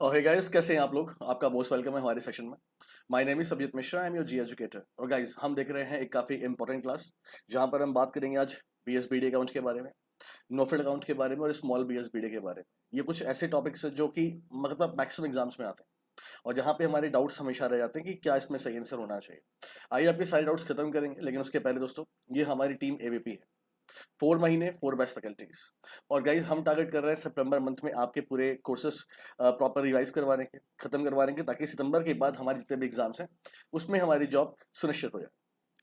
और hey guys, कैसे हैं आप लोग? आपका मोस्ट वेलकम है हमारे सेशन में। My name is Sabiyat Mishra, I am your G educator. और गाइस, हम देख रहे हैं एक काफ़ी इंपॉर्टेंट क्लास, जहां पर हम बात करेंगे आज बीएसबीडी अकाउंट के बारे में, नोफेड अकाउंट के बारे में और स्मॉल बीएसबीडी के बारे में। ये कुछ ऐसे टॉपिक्स हैं जो कि मतलब मैक्सिमम एग्जाम्स में आते हैं और जहाँ पे हमारे डाउट्स हमेशा रह जाते हैं कि क्या इसमें सही आंसर होना चाहिए। आइए आपके सारे डाउट्स खत्म करेंगे, लेकिन उसके पहले दोस्तों, ये हमारी टीम एबीपी है। 4 महीने 4 बेस्ट फैकल्टीज। और गाइज, हम टारगेट कर रहे हैं सितंबर मंथ में आपके पूरे कोर्सेस प्रॉपर रिवाइज करवाने के, खत्म करवाने के, ताकि सितंबर के बाद हमारे जितने भी एग्जाम्स हैं उसमें हमारी जॉब सुनिश्चित हो जाए।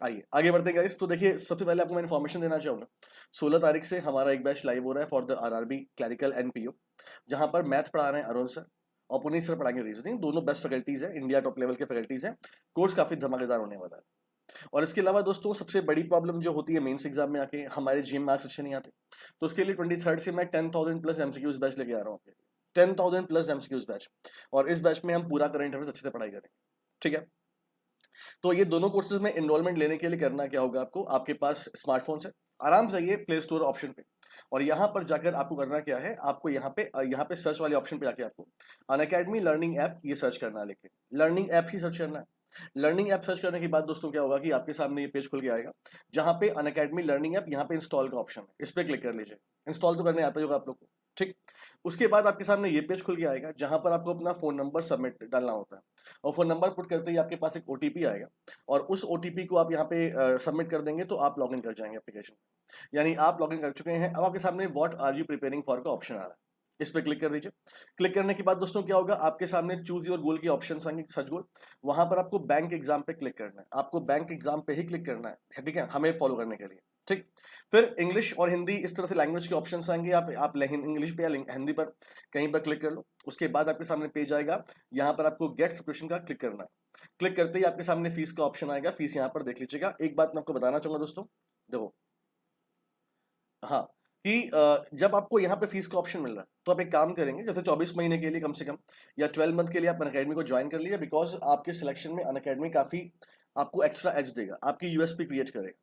आइए आगे बढ़ते हैं गाइस। तो देखिए, सबसे पहले आपको मैं इन्फॉर्मेशन देना चाहूंगा। 16 तारीख से हमारा एक बैच लाइव हो रहा है for the RRB clerical NPO, जहां पर मैथ पढ़ा रहे हैं अरुण सर और पुनीत सर पढ़ाएंगे रीजनिंग। दोनों बेस्ट फैकल्टीज हैं, इंडिया टॉप लेवल के फैकल्टीज हैं। कोर्स काफी धमाकेदार होने वाला है। और इसके अलावा दोस्तों, सबसे बड़ी प्रॉब्लम जो होती है मेंस एग्जाम में आके, हमारे जीएम मार्क्स अच्छे नहीं आते। तो उसके लिए 23rd से मैं 10,000 प्लस एमसीक्यूज बैच लेके आ रहा हूँ आपके लिए। 10,000 प्लस एमसीक्यूज बैच। और इस बैच में हम पूरा करंट अफेयर्स अच्छे से पढ़ाई करेंगे। ठीक है। तो ये दोनों कोर्सेज में एनरोलमेंट लेने के लिए करना क्या होगा आपको? आपके पास स्मार्टफोन है, आराम से आइए प्ले स्टोर ऑप्शन पे, और यहाँ पर जाकर आपको करना क्या है, आपको यहाँ पे सर्च वाले ऑप्शन पे जाके आपको अनअकैडमी लर्निंग ऐप ये सर्च करना है। लेके लर्निंग ऐप ही सर्च करना है। लर्निंग ऐप सर्च करने के बाद दोस्तों क्या होगा कि आपके सामने ये पेज खुल के आएगा, जहां पे अनअकैडमी लर्निंग ऐप, यहाँ पे इंस्टॉल का ऑप्शन है, इस पे क्लिक कर लीजिए। इंस्टॉल तो करने आता ही होगा आप लोग को। ठीक। उसके बाद आपके सामने ये पेज खुल के आएगा, जहां पर आपको अपना फोन नंबर सबमिट डालना होता है। और फोन नंबर पुट करते ही आपके पास एक ओटीपी आएगा, और उस ओटीपी को आप यहाँ पे सबमिट कर देंगे तो आप लॉगिन कर जाएंगे एप्लीकेशन। यानी आप लॉगिन कर चुके हैं। अब आपके सामने what are you preparing for का ऑप्शन आ रहा है, इस पे क्लिक कर दीजिए। क्लिक करने के बाद दोस्तों क्या होगा, आपके सामने चूज योर गोल के ऑप्शन आएंगे, सर्च गोल। वहां पर आपको बैंक एग्जाम पे क्लिक करना है, आपको बैंक एग्जाम पे ही क्लिक करना है, ठीक है, हमें फॉलो करने के लिए। ठीक। फिर इंग्लिश और हिंदी, इस तरह से लैंग्वेज के ऑप्शन आएंगे। आप इंग्लिश पे या हिंदी पर कहीं पर क्लिक कर लो। उसके बाद आपके सामने पेज आएगा, यहाँ पर आपको गेट सब्सक्रिप्शन का क्लिक करना है। क्लिक करते ही आपके सामने फीस का ऑप्शन आएगा, फीस यहाँ पर देख लीजिएगा। एक बात मैं आपको बताना चाहूंगा दोस्तों, देखो, हाँ, कि जब आपको यहाँ पे फीस का ऑप्शन मिल रहा है, तो आप एक काम करेंगे, जैसे 24 महीने के लिए कम से कम या 12 मंथ के लिए आप अनअकैडमी को ज्वाइन कर लीजिए, बिकॉज आपके सिलेक्शन में अनअकैडमी काफी आपको एक्स्ट्रा एज देगा, आपकी यूएसपी क्रिएट करेगा।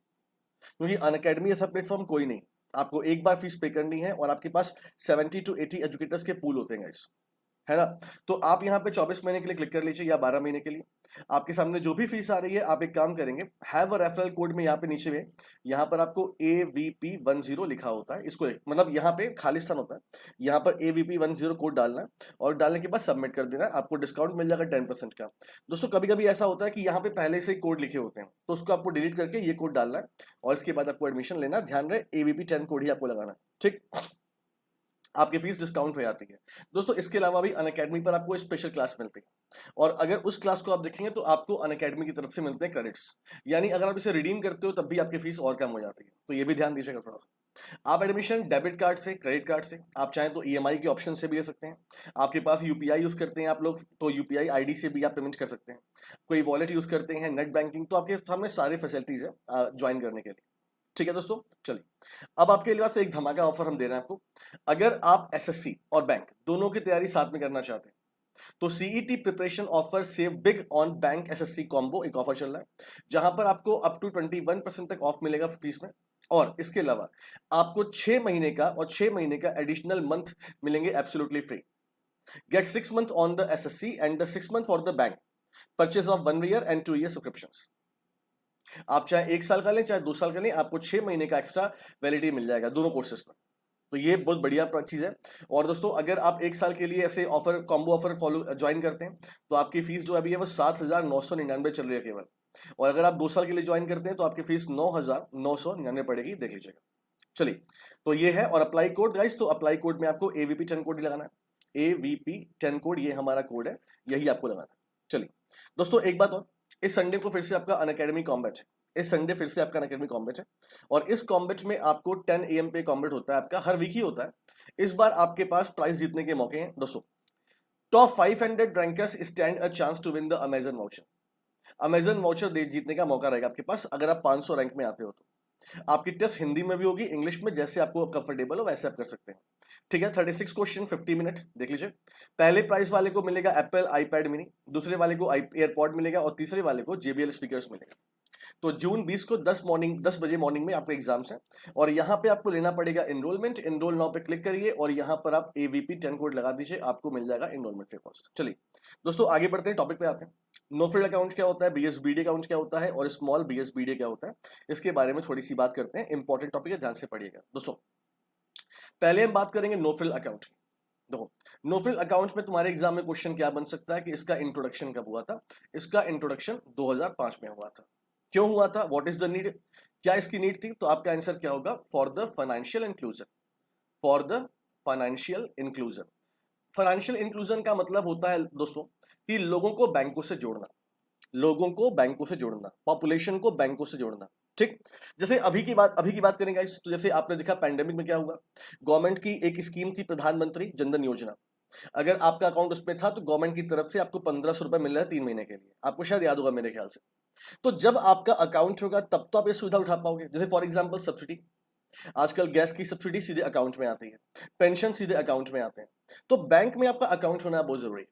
क्योंकि अनअकैडमी ऐसा प्लेटफॉर्म कोई नहीं। आपको एक बार फीस पे करनी है और आपके पास 70 to 80 एजुकेटर्स के पूल होते हैं गाइस, है ना। तो आप यहाँ पे 24 महीने के लिए क्लिक कर लीजिए या 12 महीने के लिए। आपके सामने जो भी फीस आ रही है, आप एक काम करेंगे, हैव अ रेफरल कोड में यहाँ पे नीचे में, यहाँ पर आपको AVP10 लिखा होता है, इसको मतलब यहाँ पे खालिस्तान होता है, यहाँ पर AVP10 कोड डालना है और डालने के बाद सबमिट कर देना है। आपको डिस्काउंट मिल जाएगा 10% का। दोस्तों, कभी कभी ऐसा होता है कि यहाँ पे पहले से कोड लिखे होते हैं, तो उसको आपको डिलीट करके ये कोड डालना है और इसके बाद आपको एडमिशन लेना। ध्यान रहे, AVP10 कोड ही आपको लगाना है। ठीक। आपकी फीस डिस्काउंट हो जाती है। दोस्तों, इसके अलावा भी अनअकैडमी पर आपको स्पेशल क्लास मिलती है, और अगर उस क्लास को आप देखेंगे तो आपको अनअकैडमी की तरफ से मिलते हैं क्रेडिट्स। यानी अगर आप इसे रिडीम करते हो तब भी आपकी फीस और कम हो जाती है, तो ये भी ध्यान दीजिएगा थोड़ा सा। आप एडमिशन डेबिट कार्ड से, क्रेडिट कार्ड से, आप चाहें तो ईएमआई के ऑप्शन से भी ले सकते हैं। आपके पास यूपीआई यूज करते हैं आप लोग, तो यूपीआई आईडी से भी आप पेमेंट कर सकते हैं। कोई वॉलेट यूज करते हैं, नेट बैंकिंग, तो आपके सामने सारी फैसिलिटीज है ज्वाइन करने के लिए। ठीक है दोस्तों, चलिए, अब आपके लिए एक धमाका ऑफर हम दे रहे हैं आपको। अगर आप एसएससी और बैंक दोनों की तैयारी साथ में करना चाहते हैं, तो CET preparation offer save big on bank SSC combo एक ऑफर चल रहा है, जहां पर आपको अप टू 21% तक ऑफ मिलेगा फीस में। और इसके अलावा आपको 6 महीने का और 6 महीने का एडिशनल मंथ मिलेंगे absolutely free. Get 6 month on the SSC and the 6 month for the bank. Purchase of 1 year and 2 year subscriptions. आप चाहे 1 साल का लें, चाहे 2 साल का लें, आपको 6 महीने का एक्स्ट्रा वैलिडिटी मिल जाएगा दोनों कोर्सेज पर। तो ये बहुत बढ़िया चीज है। और दोस्तों, अगर आप 1 साल के लिए ऐसे offer, combo offer follow join करते हैं, तो आपकी फीस जो अभी है वो 7,999 चल रही है केवल। और अगर आप 2 साल के लिए ज्वाइन करते हैं तो आपकी फीस 9,999 पड़ेगी, देख लीजिएगा। चलिए, तो ये है। और अप्लाई कोड गाइस, तो अप्लाई कोड में आपको AVP10 कोड ही लगाना है। AVP10 कोड, ये हमारा कोड है, यही आपको लगाना है। चलिए दोस्तों, एक बात और, इस संडे को फिर से आपका अनअकैडमी कॉम्बैट है। इस संडे फिर से आपका अनअकैडमी कॉम्बैट है, और इस कॉम्बैट में आपको 10 AM पे कॉम्बैट होता है आपका, हर वीक ही होता है। इस बार आपके पास प्राइज जीतने के मौके हैं दोस्तों। Top 500 rankers stand a chance to win the Amazon voucher. Amazon voucher जीतने का मौका रहेगा आपके पास, अगर आप 500 रैंक में आते हो तो। आपकी टेस्ट हिंदी में भी होगी, इंग्लिश में, जैसे आपको कंफर्टेबल हो वैसे आप कर सकते हैं। ठीक है, 36 क्वेश्चन, 50 मिनट, देख लीजिए। पहले प्राइस वाले को मिलेगा एप्पल आईपैड मिनी, दूसरे वाले को एयरपॉड मिलेगा, और तीसरे वाले को JBL स्पीकर्स मिलेगा। तो जून 20 को 10 बजे मॉर्निंग में आपके एग्जाम्स हैं और यहाँ पे आपको लेना पड़ेगा एनरोलमेंट। एनरोल नाउ पे क्लिक करिए और यहाँ पर आप AVP 10 कोड लगा दीजिए, आपको मिल जाएगा एनरोलमेंट फ्री कॉस्ट। चलिए दोस्तों आगे बढ़ते हैं, टॉपिक पे आते हैं। नो फ्रिल अकाउंट क्या होता है, BSBD अकाउंट क्या होता है और स्मॉल BSBD क्या होता है, इसके बारे में थोड़ी सी बात करते हैं। इंपॉर्टेंट टॉपिक है, ध्यान से पढ़िएगा दोस्तों। पहले हम बात करेंगे नो फ्रिल अकाउंट की। देखो नो फ्रिल अकाउंट में तुम्हारे एग्जाम में क्वेश्चन क्या बन सकता है कि इसका इंट्रोडक्शन कब हुआ था। इसका इंट्रोडक्शन 2005 में हुआ था। क्यों हुआ था, व्हाट इज द नीड, क्या इसकी नीड थी, तो आपका आंसर क्या होगा, for the financial inclusion. For the financial inclusion. Financial inclusion का मतलब होता है दोस्तों कि लोगों को बैंकों से जोड़ना, लोगों को बैंकों से जोड़ना, पॉपुलेशन को बैंकों से जोड़ना। ठीक, जैसे अभी की बात करेंगे guys, तो जैसे आपने देखा पैंडेमिक में क्या हुआ, गवर्नमेंट की एक स्कीम थी प्रधानमंत्री जनधन योजना। अगर आपका अकाउंट उसमें था तो गवर्नमेंट की तरफ से आपको 1500 रुपए मिल रहा है 3 महीने के लिए, आपको शायद याद होगा मेरे ख्याल से। तो जब आपका अकाउंट होगा तब तो आप ये सुविधा उठा पाओगे। जैसे फॉर एग्जांपल सब्सिडी, आजकल गैस की सब्सिडी सीधे अकाउंट में आती है, पेंशन सीधे अकाउंट में आते हैं, तो बैंक में आपका अकाउंट होना बहुत जरूरी है।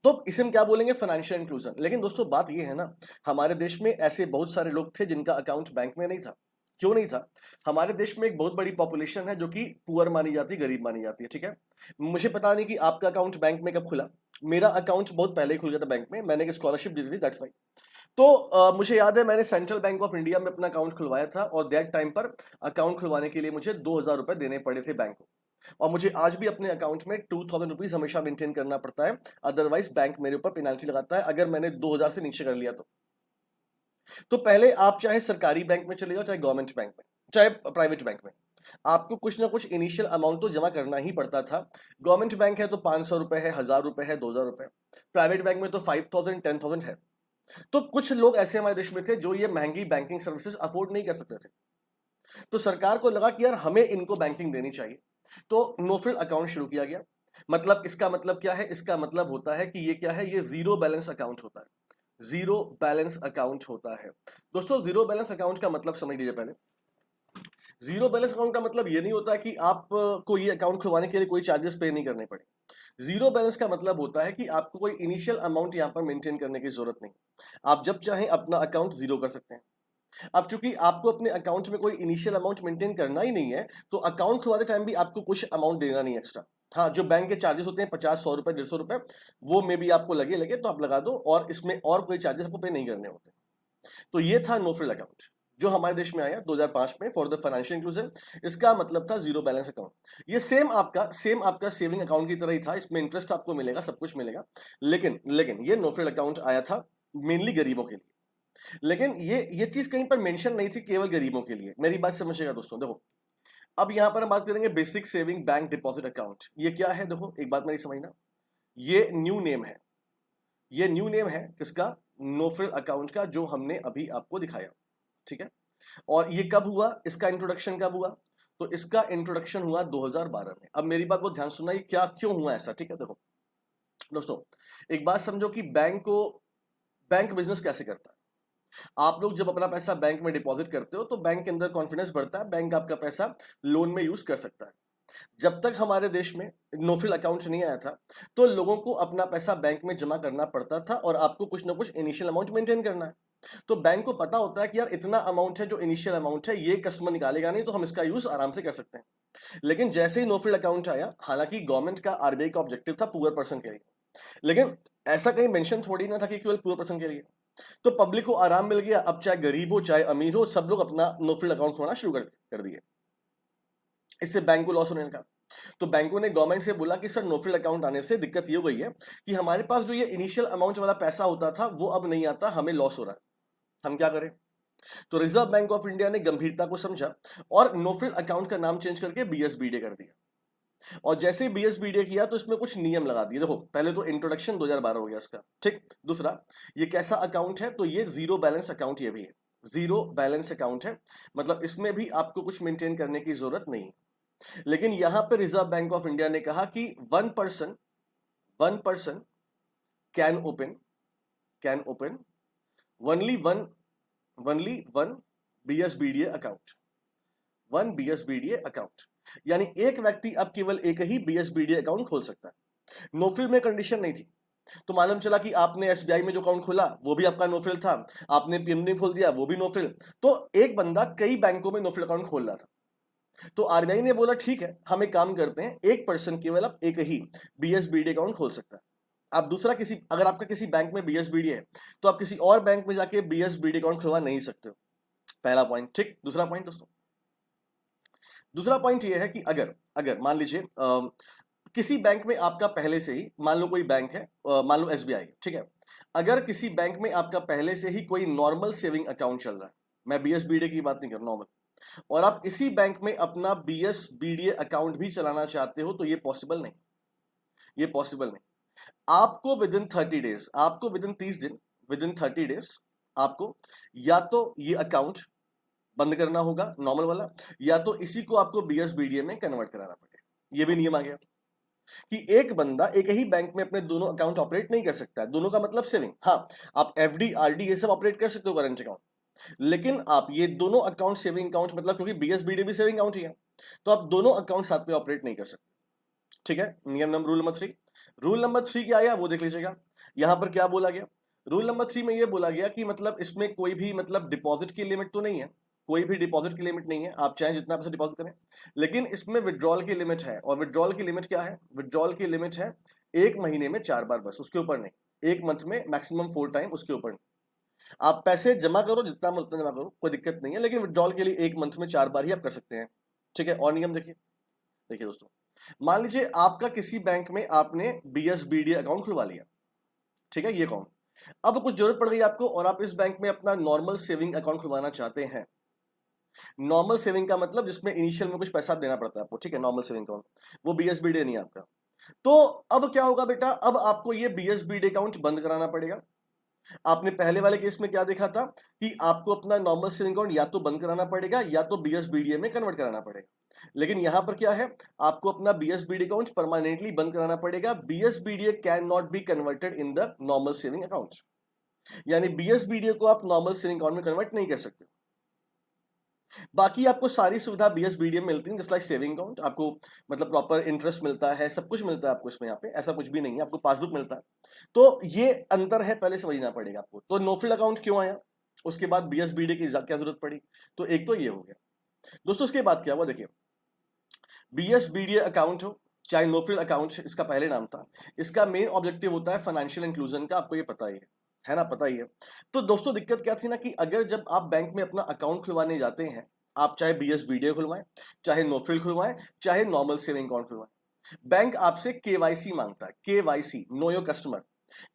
तो इसे हम क्या बोलेंगे, फाइनेंशियल इंक्लूजन। लेकिन दोस्तों बात ये है ना, हमारे देश में ऐसे बहुत सारे लोग थे जिनका अकाउंट बैंक में नहीं था। क्यों नहीं था, हमारे देश में एक बहुत बड़ी पॉपुलेशन है जो कि पुअर मानी जाती है, गरीब मानी जाती है। ठीक है, मुझे पता नहीं कि आपका अकाउंट बैंक में कब खुला, मेरा अकाउंट बहुत पहले ही खुल गया था बैंक में, मैंने एक स्कॉलरशिप दी थी, दैट्स वाई। तो मुझे याद है मैंने सेंट्रल बैंक ऑफ इंडिया में अपना अकाउंट खुलवाया था और दैट टाइम पर अकाउंट खुलवाने के लिए मुझे 2000 रुपए देने पड़े थे बैंक को। और मुझे आज भी अपने अकाउंट में 2000 रुपीज हमेशा मेंटेन करना पड़ता है, अदरवाइज बैंक मेरे ऊपर पेनाल्टी लगाता है अगर मैंने 2000 से नीचे कर लिया तो पहले आप चाहे सरकारी बैंक में चले जाओ, चाहे गवर्नमेंट बैंक में, चाहे प्राइवेट बैंक में, आपको कुछ ना कुछ इनिशियल अमाउंट तो जमा करना ही पड़ता था। गवर्नमेंट बैंक है तो 500 रुपए है, 1000 रुपए है, 2000 रुपए। प्राइवेट बैंक में तो 5000 10,000 है। तो कुछ लोग ऐसे हमारे देश में थे जो ये महंगी बैंकिंग सर्विसेज अफोर्ड नहीं कर सकते थे, तो सरकार को लगा कि यार हमें इनको बैंकिंग देनी चाहिए, तो नो फ्रिल अकाउंट शुरू किया गया। मतलब इसका मतलब क्या है, इसका मतलब होता है कि ये क्या है, ये जीरो बैलेंस अकाउंट होता है। जीरो बैलेंस अकाउंट होता है दोस्तों। जीरो बैलेंस अकाउंट का मतलब समझ लीजिए पहले। जीरो बैलेंस अकाउंट का मतलब ये नहीं होता कि आप को ये अकाउंट खुलवाने के लिए कोई चार्जेस पे नहीं करने पड़े। जीरो बैलेंस का मतलब होता है कि आपको कोई इनिशियल अमाउंट यहाँ पर मेंटेन करने की जरूरत नहीं, आप जब चाहें अपना अकाउंट जीरो कर सकते हैं। अब चूंकि आपको अपने अकाउंट में कोई इनिशियल अमाउंट मेंटेन करना ही नहीं है, तो अकाउंट खुलवाते टाइम भी आपको कुछ अमाउंट देना नहीं एक्स्ट्रा। हाँ, जो बैंक के चार्जेस होते हैं 50 100 रुपए 150 रुपए, वो में भी आपको लगे लगे तो आप लगा दो, और इसमें और कोई चार्जेस आपको पे नहीं करने होते। तो ये था नो फ्रिल अकाउंट जो हमारे देश में आया 2005 में फॉर द फाइनेंशियल इंक्लूजन। इसका मतलब था जीरो बैलेंस अकाउंट। ये सेम आपका सेविंग अकाउंट की तरह ही था, इसमें इंटरेस्ट आपको मिलेगा, सब कुछ मिलेगा। लेकिन ये नो फ्रिल अकाउंट आया था मेनली गरीबों के लिए। लेकिन ये चीज कहीं पर मेंशन नहीं थी केवल गरीबों के लिए। मेरी बात समझिएगा दोस्तों। देखो अब यहां पर हम बात करेंगे basic saving bank deposit account. ये क्या है, देखो एक बात मेरी समझना, ये न्यू नेम है, ये न्यू नेम है किसका, नो फ्रिल अकाउंट का, जो हमने अभी आपको दिखाया। ठीक है, और ये कब हुआ, इसका इंट्रोडक्शन कब हुआ, तो इसका इंट्रोडक्शन हुआ 2012 में। अब मेरी बात बहुत ध्यान सुनना, ये क्या क्यों हुआ ऐसा। ठीक है, देखो दोस्तों एक बात समझो कि बैंक बिजनेस कैसे करता है। आप लोग जब अपना पैसा बैंक में डिपॉजिट करते हो तो बैंक के अंदर कॉन्फिडेंस बढ़ता है, बैंक आपका पैसा लोन में यूज कर सकता है। जब तक हमारे देश में नो फ्रिल अकाउंट नहीं आया था तो लोगों को अपना पैसा बैंक में जमा करना पड़ता था और आपको कुछ ना कुछ इनिशियल अमाउंट मेंटेन करना है। तो बैंक को पता होता है कि यार इतना अमाउंट है जो इनिशियल अमाउंट है, ये कस्टमर निकालेगा नहीं, तो हम इसका यूज आराम से कर सकते हैं। लेकिन जैसे ही नो फ्रिल अकाउंट आया, हालांकि गवर्नमेंट का आरबीआई का ऑब्जेक्टिव था पुअर पर्सन के लिए, लेकिन ऐसा कहीं मेंशन थोड़ी ना था कि केवल पुअर पर्सन के लिए। तो पब्लिक को आराम मिल गया, अब चाहे गरीब हो चाहे अमीर हो, सब लोग अपना नो फ्रिल अकाउंट खोलना शुरू कर दिए। इससे बैंक को लॉस होने लगा। तो बैंकों ने गवर्नमेंट से बोला कि सर नो फ्रिल अकाउंट आने से दिक्कत ये हो गई है कि हमारे पास जो ये इनिशियल अमाउंट वाला पैसा होता था वो अब नहीं आता, हमें लॉस हो रहा है, हम क्या करें। तो रिजर्व बैंक ऑफ इंडिया ने गंभीरता को समझा और नो फ्रिल अकाउंट का नाम चेंज करके BSBD कर दिया। और जैसे ही BSBD किया तो इसमें कुछ नियम लगा दिए। देखो पहले तो इंट्रोडक्शन 2012 हो गया इसका। ठीक, दूसरा ये कैसा अकाउंट है, तो ये जीरो बैलेंस अकाउंट ये भी है, जीरो बैलेंस अकाउंट है, मतलब इसमें भी आपको कुछ मेंटेन करने की जरूरत नहीं। लेकिन यहां पर रिजर्व बैंक ऑफ इंडिया ने कहा कि one person can open only one BSBD account, one BSBD account, यानी एक व्यक्ति अब केवल एक ही BSBD अकाउंट खोल सकता है। नो फ्रिल में कंडीशन नहीं थी, तो मालूम चला कि आपने एसबीआई में जो अकाउंट खोला वो भी आपका नो फ्रिल था, आपने पीएनबी खोल दिया वो भी नो फ्रिल। तो एक बंदा कई बैंकों में नो फ्रिल अकाउंट खोल रहा था। तो आरबीआई ने बोला ठीक है, हम एक काम करते हैं, एक पर्सन केवल अब एक ही बीएसबीडी अकाउंट खोल सकता है। आप दूसरा किसी, अगर आपका किसी बैंक में बीएसबीडी है तो आप किसी और बैंक में जाके बीएसबीडी अकाउंट खुलवा नहीं सकते हो। पहला पॉइंट ठीक। दूसरा पॉइंट दोस्तों, दूसरा पॉइंट ये है कि अगर अगर मान लीजिए किसी बैंक में आपका पहले से ही, मान लो कोई बैंक है, मान लो एसबीआई, ठीक है, अगर किसी बैंक में आपका पहले से ही कोई नॉर्मल सेविंग अकाउंट चल रहा है, मैं बीएसबीडी की बात नहीं कर रहा, नॉर्मल, और आप इसी बैंक में अपना बीएसबीडी अकाउंट भी चलाना चाहते हो, तो ये पॉसिबल नहीं, ये पॉसिबल नहीं। आपको विद इन 30 डेज, आपको विद इन 30 दिन, विद इन 30 डेज आपको या तो ये अकाउंट बंद करना होगा नॉर्मल वाला, या तो इसी को आपको बीएसबीडीए में कन्वर्ट कराना पड़ेगा। ये भी नियम आ गया कि एक बंदा एक ही बैंक में अपने दोनों अकाउंट ऑपरेट नहीं कर सकता है। दोनों का मतलब सेविंग, हाँ आप एफडी आरडी ये सब ऑपरेट कर सकते हो करंट अकाउंट, लेकिन आप ये दोनों अकाउंट सेविंग अकाउंट, मतलब क्योंकि बीएसबीडी भी सेविंग अकाउंट ही है, तो आप दोनों अकाउंट साथ में ऑपरेट नहीं कर सकते। ठीक है, नियम number rule number 3। Rule number 3 क्या आया वो देख लीजिएगा। यहां पर क्या बोला गया, रूल नंबर 3 में ये बोला गया कि मतलब इसमें कोई भी मतलब डिपॉजिट की लिमिट तो नहीं है, कोई भी डिपॉजिट की लिमिट नहीं है, आप चाहे जितना पैसा डिपॉजिट करें, लेकिन इसमें विड्रॉल की लिमिट है। और विड्रॉल की लिमिट क्या है, विड्रॉल की लिमिट है 1 महीने में 4 बार, बस उसके ऊपर नहीं। 1 मंथ में मैक्सिमम 4 टाइम, उसके ऊपर नहीं। आप पैसे जमा करो जितना मन उतना जमा करो, कोई दिक्कत नहीं है, लेकिन विड्रॉल के लिए 1 मंथ में 4 बार ही आप कर सकते हैं। ठीक है, और नियम देखिए, देखिए दोस्तों, मान लीजिए आपका किसी बैंक में आपने बीएसबीडी अकाउंट खुलवा लिया, ठीक है, ये अकाउंट, अब कुछ जरूरत पड़ गई आपको और आप इस बैंक में अपना नॉर्मल सेविंग अकाउंट खुलवाना चाहते हैं। नॉर्मल सेविंग का मतलब जिसमें इनिशियल में कुछ पैसा देना पड़ता है आपको, ठीक है, नॉर्मल सेविंग अकाउंट, वो बीएसबीडी नहीं है आपका। तो अब क्या होगा बेटा, अब आपको ये बीएसबीडी अकाउंट बंद कराना पड़ेगा। आपने पहले वाले केस में क्या देखा था कि आपको अपना नॉर्मल सेविंग अकाउंट या तो बंद कराना पड़ेगा या तो बीएसबीडीए में कन्वर्ट कराना पड़ेगा, लेकिन यहां पर क्या है, आपको अपना बीएसबीडी अकाउंट परमानेंटली बंद कराना पड़ेगा। BSBDA can not be converted in the normal saving account, यानी बीएसबीडीए को आप नॉर्मल सेविंग अकाउंट में कन्वर्ट नहीं कर सकते। बाकी आपको सारी सुविधा बीएसबीडीए में मिलती है, जस्ट लाइक सेविंग अकाउंट, आपको मतलब प्रॉपर इंटरेस्ट मिलता है, सब कुछ मिलता है आपको इसमें। यहाँ पे ऐसा कुछ भी नहीं है, आपको पासबुक मिलता है। तो ये अंतर है, पहले समझना पड़ेगा आपको। तो नो फ्रिल अकाउंट क्यों आया, उसके बाद बीएसबीडी की क्या जरूरत पड़ी, तो एक तो ये हो गया दोस्तों। उसके बाद क्या हुआ देखिए, बीएसबीडी अकाउंट हो चाहे नो फ्रिल अकाउंट, इसका पहले नाम था, इसका मेन ऑब्जेक्टिव होता है फाइनेंशियल इंक्लूजन का, आपको ये पता ही है ना, पता ही है। तो दोस्तों दिक्कत क्या थी ना कि अगर जब आप बैंक में अपना अकाउंट खुलवाने जाते हैं, आप चाहे बीएसबीडी खुलवाएं, चाहे नो फ्रिल खुलवाएं, चाहे नॉर्मल सेविंग अकाउंट खुलवाएं, बैंक आपसे केवाईसी मांगता है। KYC, know your customer.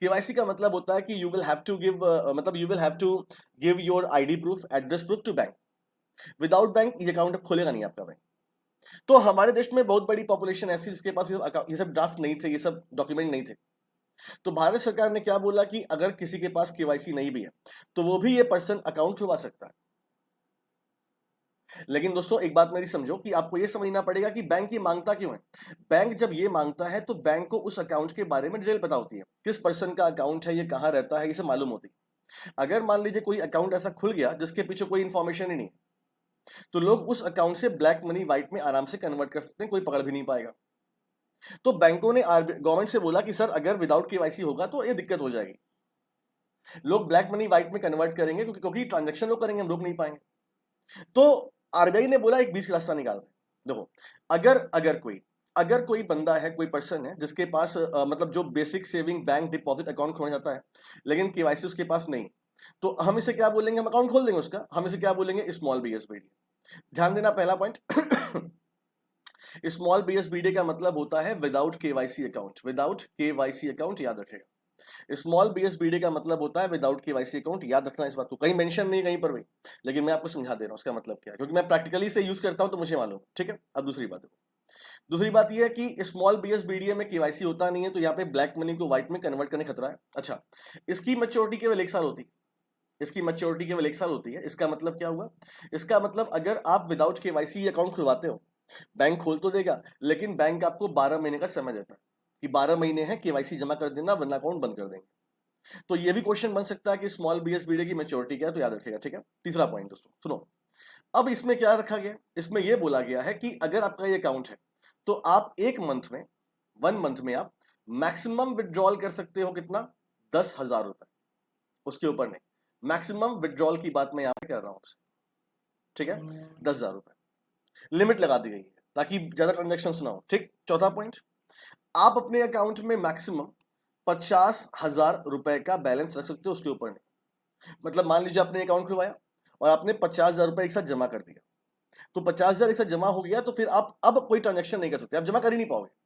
KYC का मतलब होता है कि you will have to give, मतलब you will have to give your ID proof, address proof to bank. Without bank ये अकाउंट खोलेगा नहीं आपका बैंक। तो हमारे देश में बहुत बड़ी पॉपुलेशन ऐसी जिसके पास ये सब ड्राफ्ट नहीं थे, ये सब डॉक्यूमेंट नहीं थे। तो भारत सरकार ने क्या बोला कि अगर किसी के पास केवाईसी नहीं भी है तो वो भी ये पर्सन अकाउंट खुलवा सकता है। लेकिन दोस्तों एक बात मेरी समझो कि आपको ये समझना पड़ेगा कि बैंक ये मांगता क्यों है। बैंक जब ये मांगता है तो बैंक को उस अकाउंट के बारे में डिटेल पता होती है, किस पर्सन का अकाउंट है, ये कहां रहता है, ये सब मालूम होती है। अगर मान लीजिए कोई अकाउंट ऐसा खुल गया जिसके पीछे कोई इंफॉर्मेशन ही नहीं, तो लोग उस अकाउंट से ब्लैक मनी व्हाइट में आराम से कन्वर्ट कर सकते हैं, कोई पकड़ भी नहीं पाएगा। तो बैंकों ने गवर्नमेंट से बोला कि सर अगर विदाउट केवाईसी होगा तो ये दिक्कत हो जाएगी, लोग ब्लैक मनी व्हाइट में कन्वर्ट करेंगे, क्योंकि ट्रांजेक्शन लोग करेंगे, हम रोक नहीं पाएंगे। तो आरबीआई ने बोला एक बीच का रास्ता निकालते। देखो, अगर कोई बंदा है, कोई पर्सन है जिसके पास मतलब जो basic saving bank deposit account खोलना चाहता है, लेकिन केवाईसी उसके पास नहीं, तो हम इसे क्या बोलेंगे, हम अकाउंट खोल देंगे उसका, हम इसे क्या बोलेंगे, स्मॉल बीएसबीडी। ध्यान देना, पहला पॉइंट स्मॉल बीएसबीडी का मतलब होता है without KYC account. Without KYC account, याद रखेगा। स्मॉल बीएसबीडी का मतलब होता है विदाउट केवाईसी अकाउंट, याद रखना इस बात को, कहीं मेंशन नहीं कहीं पर भी, लेकिन मैं आपको समझा दे रहा हूं उसका मतलब क्या है, क्योंकि मैं प्रैक्टिकली से यूज करता हूं तो मुझे मालूम। ठीक है, अब दूसरी बात यह है कि स्मॉल बीएसबीडी में केवाईसी होता नहीं है, तो यहाँ पे ब्लैक मनी को व्हाइट में कन्वर्ट करने खतरा है। अच्छा, इसकी मैच्योरिटी केवल 1 साल होती है, इसकी मैच्योरिटी केवल 1 साल होती है। इसका मतलब क्या हुआ, इसका मतलब अगर आप विदाउट केवाईसी अकाउंट खुलवाते हो, बैंक खोल तो देगा, लेकिन बैंक आपको 12 महीने का समय देता है कि 12 महीने हैं, केवाईसी जमा कर देना वरना अकाउंट बंद कर देंगे। तो ये भी क्वेश्चन बन सकता है कि स्मॉल बीएसबीडी की मैच्योरिटी क्या है, तो याद रखेगा। ठीक है, तीसरा पॉइंट दोस्तों सुनो, अब इसमें क्या रखा गया, इसमें यह बोला गया है कि अगर आपका ये अकाउंट है तो आप 1 मंथ में आप मैक्सिमम विड्रॉल कर सकते हो कितना, 10,000 रुपए, उसके ऊपर नहीं। मैक्सिमम विड्रॉल की बात मैं यहां पे कर रहा हूं आपसे, ठीक है, 10,000 रुपए लिमिट लगा दी गई है ताकि ज्यादा ट्रांजेक्शन ना हो, ठीक। चौथा पॉइंट, आप अपने अकाउंट में मैक्सिमम 50,000 रुपए का बैलेंस रख सकते हो, उसके ऊपर नहीं। मतलब मान लीजिए आपने अकाउंट खुलवाया और आपने 50,000 रुपए एक साथ जमा कर दिया, तो 50,000 एक साथ जमा हो गया, तो फिर आप अब कोई ट्रांजेक्शन नहीं कर सकते, आप जमा कर ही नहीं पाओगे।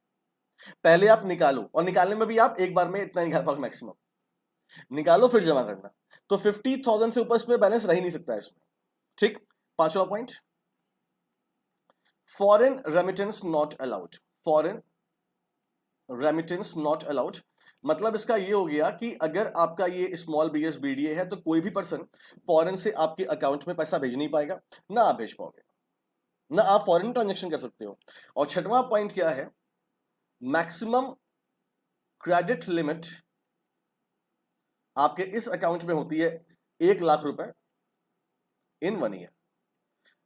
पहले आप निकालो, और निकालने में भी आप एक बार में इतना निकाल पाओगे मैक्सिमम, निकालो फिर जमा करना। तो 50,000 से ऊपर इसमें बैलेंस रह ही नहीं सकता है इसमें, ठीक। पांचवा point, foreign remittance not allowed. Foreign remittance not allowed मतलब इसका ये हो गया कि अगर आपका ये स्मॉल बिजनेस बीडीए है तो कोई भी पर्सन फॉरेन से आपके अकाउंट में पैसा भेज नहीं पाएगा, ना आप भेज पाओगे, ना आप फॉरेन ट्रांजेक्शन कर सकते हो। और छठवां पॉइंट क्या है, मैक्सिमम क्रेडिट लिमिट आपके इस अकाउंट में होती है 1,00,000 रुपए इन 1 ईयर।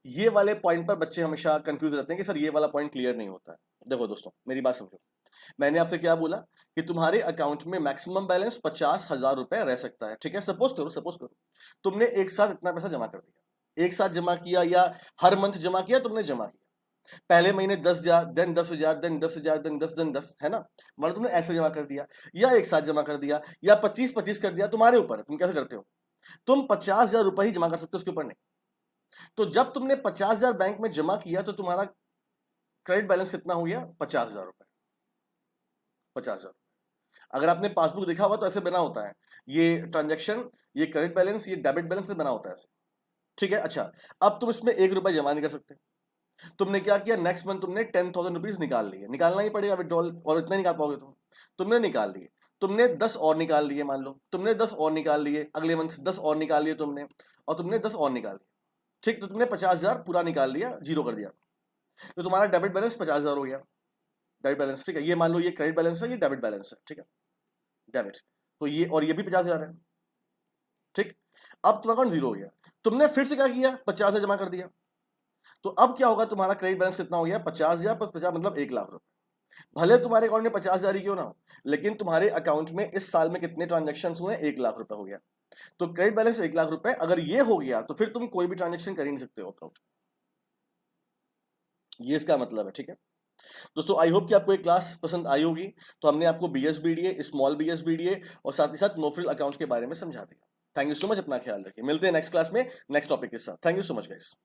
ये वाले पॉइंट पर बच्चे हमेशा कंफ्यूज रहते हैं कि सर ये वाला पॉइंट क्लियर नहीं होता है। देखो दोस्तों मेरी बात समझो, मैंने आपसे क्या बोला कि तुम्हारे अकाउंट में मैक्सिमम बैलेंस 50,000 रुपए रह सकता है, ठीक है। सपोज करो तुमने एक साथ इतना पैसा जमा कर दिया, एक साथ जमा किया या हर मंथ जमा किया, तुमने जमा किया पहले महीने 10,000, देन 10,000, देन 10,000, देन 10, देन 10, है ना। मतलब तुमने ऐसे जमा कर दिया या एक साथ जमा कर दिया या 25-25 कर दिया, तुम्हारे ऊपर है तुम कैसे करते हो। तुम 50,000 रुपए ही जमा कर सकते हो, उसके ऊपर नहीं। तो जब तुमने 50,000 बैंक में जमा किया तो तुम्हारा क्रेडिट बैलेंस कितना हो गया, 50,000 रुपए। 50,000। अगर आपने पासबुक देखा हुआ तो ऐसे बना होता है ये ट्रांजैक्शन, ये क्रेडिट बैलेंस, ये डेबिट बैलेंस से बना होता है ऐसे, ठीक है। अच्छा, अब तुम इसमें 1 रुपए जमा नहीं कर सकते, तुमने क्या किया, नेक्स्ट मंथ तुमने 10,000 रुपीज निकाल लिए, निकालना ही पड़ेगा विड्रॉल, और इतना निकाल पाओगे तुमने निकाल लिए, तुमने 10 और निकाल लिए, मान लो तुमने 10 और निकाल लिए, अगले मंथ 10 और निकाल लिए तुमने, और तुमने 10 और निकाल लिए, ठीक। तो तुमने 50,000 पूरा निकाल लिया, जीरो कर दिया, तो तुम्हारा डेबिट बैलेंस 50,000 हो गया, डेबिट बैलेंस, ठीक है। ये मान लो ये क्रेडिट बैलेंस है, ये डेबिट बैलेंस है, ठीक है, डेबिट। तो ये और ये भी 50,000 है, ठीक। अब तुम्हारा अकाउंट जीरो हो गया, तुमने फिर से क्या किया, 50,000 जमा कर दिया, तो अब क्या होगा, तुम्हारा क्रेडिट बैलेंस कितना हो गया, 50,000 प्लस 50 मतलब 1,00,000 रुपए। भले तुम्हारे अकाउंट में 50,000 ही क्यों ना हो, लेकिन तुम्हारे अकाउंट में इस साल में कितने ट्रांजेक्शन हुए, 1,00,000 रुपए हो गया। तो क्रेडिट बैलेंस 1,00,000 रुपए अगर ये हो गया तो फिर तुम कोई भी ट्रांजेक्शन कर ही नहीं सकते हो अकाउंट, ये इसका मतलब है, ठीक है दोस्तों। आई होप कि आपको एक क्लास पसंद आई होगी। तो हमने आपको बीएसबीडीए, स्मॉल बीएसबीडीए और साथ ही साथ नो फ्रिल अकाउंट के बारे में समझा दिया। थैंक यू सो मच, अपना ख्याल रखिए, मिलते हैं नेक्स्ट क्लास में नेक्स्ट टॉपिक के साथ। Thank you so much guys.